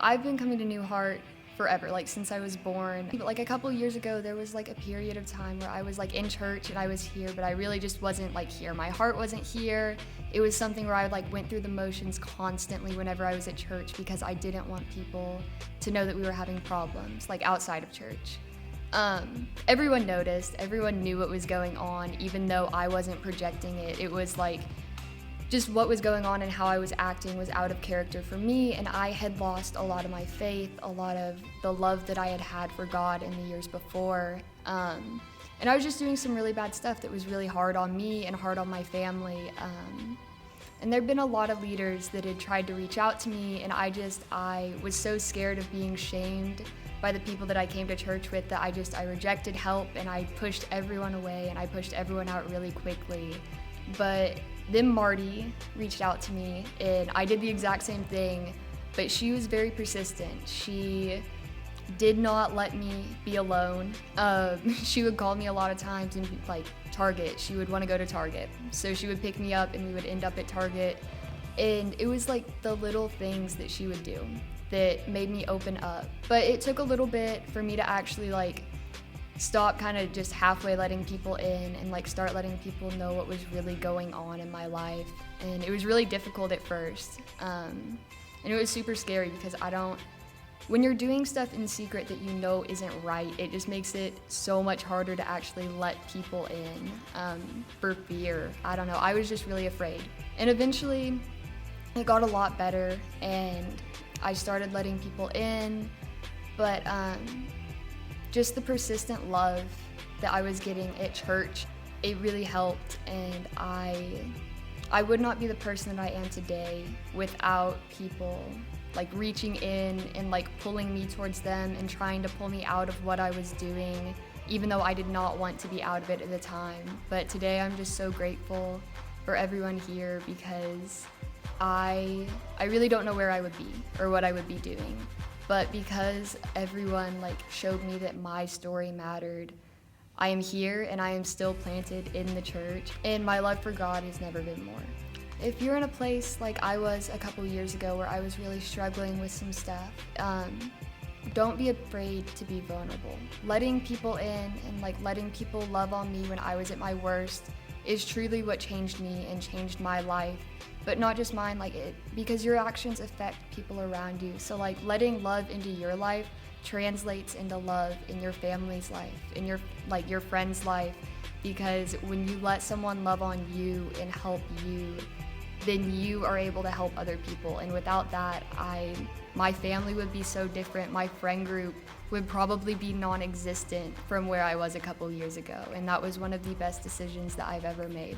I've been coming to New Heart forever, like since I was born. Like a couple years ago, there was like a period of time where I was like in church and I was here, but I really just wasn't like here. My heart wasn't here. It was something where I like went through the motions constantly whenever I was at church because I didn't want people to know that we were having problems, like outside of church. Everyone noticed, everyone knew what was going on, even though I wasn't projecting it. It was like just what was going on and how I was acting was out of character for me, and I had lost a lot of my faith, a lot of the love that I had had for God in the years before. And I was just doing some really bad stuff that was really hard on me and hard on my family. And there had been a lot of leaders that had tried to reach out to me, and I was so scared of being shamed by the people that I came to church with that I rejected help, and I pushed everyone away, and I pushed everyone out really quickly. But then Marty reached out to me, and I did the exact same thing, but she was very persistent. She did not let me be alone. She would call me a lot of times and like Target. She would want to go to Target. So she would pick me up and we would end up at Target. And it was like the little things that she would do that made me open up. But it took a little bit for me to actually like stop kind of just halfway letting people in and like start letting people know what was really going on in my life. And it was really difficult at first. And it was super scary because when you're doing stuff in secret that you know isn't right, it just makes it so much harder to actually let people in for fear. I don't know, I was just really afraid. And eventually it got a lot better and I started letting people in, but just the persistent love that I was getting at church, it really helped, and I would not be the person that I am today without people like reaching in and like pulling me towards them and trying to pull me out of what I was doing, even though I did not want to be out of it at the time. But today I'm just so grateful for everyone here because I really don't know where I would be or what I would be doing. But because everyone like showed me that my story mattered, I am here and I am still planted in the church, and my love for God has never been more. If you're in a place like I was a couple years ago where I was really struggling with some stuff, don't be afraid to be vulnerable. Letting people in and like letting people love on me when I was at my worst is truly what changed me and changed my life. But not just mine, because your actions affect people around you. So like letting love into your life translates into love in your family's life, in your friend's life, because when you let someone love on you and help you, then you are able to help other people. And without that, my family would be so different. My friend group would probably be non-existent from where I was a couple years ago. And that was one of the best decisions that I've ever made.